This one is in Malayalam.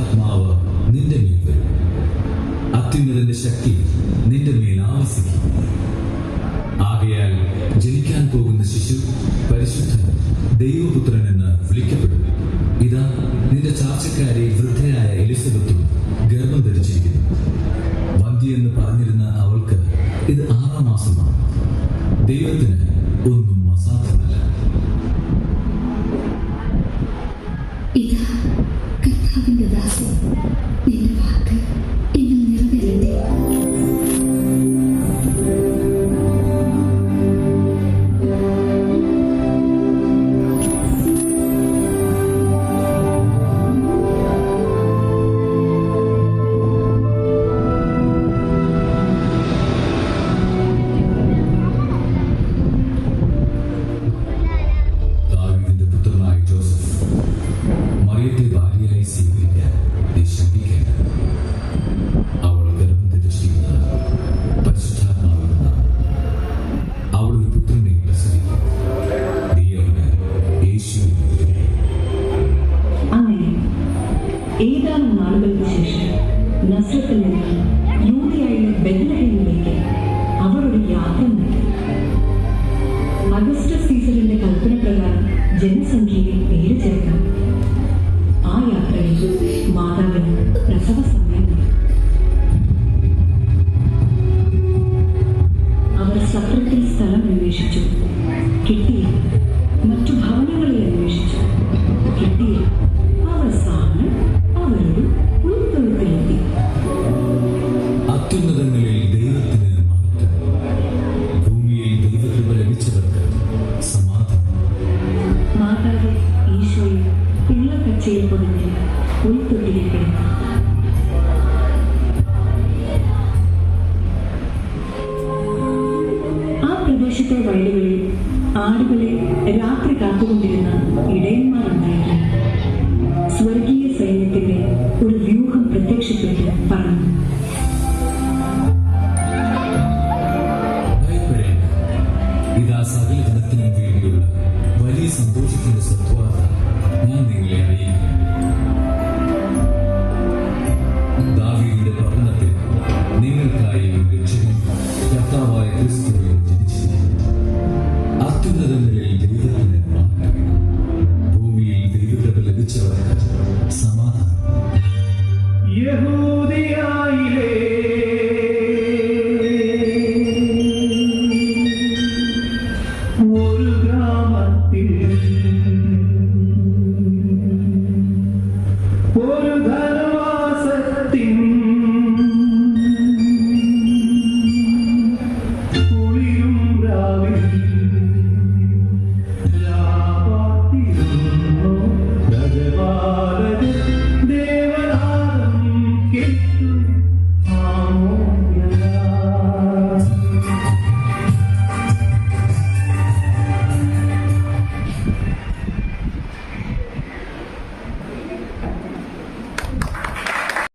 പരിശുദ്ധാത്മാവ് നിന്റെ മേൽ വരും. അത്യുന്നതന്റെ ശക്തി നിന്റെ മേൽ ആവസിക്കും. ആകയാൽ ജനിക്കാൻ പോകുന്ന ശിശു പരിശുദ്ധൻ, ദൈവപുത്രൻ എന്ന് വിളിക്കപ്പെടും. ഇതാ, നിന്റെ ചാർച്ചക്കാരി വൃദ്ധയായ എലിസബത്തും ഗർഭം ധരിച്ചിരിക്കുന്നു. വന്ധ്യയെന്ന് പറഞ്ഞിരുന്ന അവൾക്ക് ഇത് 6-ാം മാസമാണ്. ദൈവത്തിന് ഒന്നും അസാധ്യമല്ല. ഇതാ കർത്താവിന്റെ ദാസൻ, നിന്റെ വാക്ക് എന്നിൽ നിറവേറട്ടെ. ഏതാനും നാളുകൾക്ക് ശേഷം നസ്രത്തിൽ നിന്ന് യൂദയായിലെ ബെത്ലഹേമിലേക്ക് അവർ ഒരു യാത്ര നടത്തി. അഗസ്റ്റസ് സീസറിന്റെ കൽപ്പന പ്രകാരം ജനസംഖ്യയിൽ പേര് ചേർക്കാം. ആ യാത്രയിൽ മാതാവിന് പ്രസവ സമയം. അവർ സത്രത്തിൽ സ്ഥലം അന്വേഷിച്ചു, കിട്ടിയില്ല. മറ്റു ഭവനങ്ങളിൽ അന്വേഷിച്ചു, കിട്ടിയില്ല. അവസാനം അവരൊരു ഉൾത്തൊഴുത്തിലെത്തി. അത്യുന്നതങ്ങളിൽ ദൈവത്തിന് മഹത്വം, ഭൂമിയിൽ ദൈവകൃപ ലഭിച്ചവർക്ക് സമാധാനം. മാതാവ് ഈശോയെ പിള്ളക്കച്ചയിൽ പൊതിഞ്ഞ് ഉൾത്തൊട്ടിലേക്ക്. ആ പ്രദേശത്തെ വയലുകളിൽ ആടുകളെ രാത്രി കാത്തുകൊണ്ടിരുന്ന ഇടയന്മാരുണ്ടായിരുന്നു. സ്വർഗീയ സൈന്യത്തിന്റെ ഒരു വ്യൂഹം പ്രത്യക്ഷപ്പെട്ട് പറഞ്ഞു, ഇതാ സകല ജനത്തിനും വേണ്ടിയുള്ള വലിയ സന്തോഷത്തിന്റെ സദ്വാർത്ത ഞാൻ നിങ്ങളെ അറിയിക്കുന്നു. ദാവീദിന്റെ പട്ടണത്തിൽ നിങ്ങൾക്കായി ഒരു രക്ഷകൻ, കർത്താവായ ക്രിസ്തുവിൽ ജനിച്ചിരിക്കുന്നു. അത്യുന്നതങ്ങളിൽ ദൈവത്തിന് മഹത്വം, ഭൂമിയിൽ ദൈവകൃപ ലഭിച്ചവർക്ക് സമാധാനം. യഹൂദയായിലെ ഒരു ഗ്രാമത്തിൽ ഒരു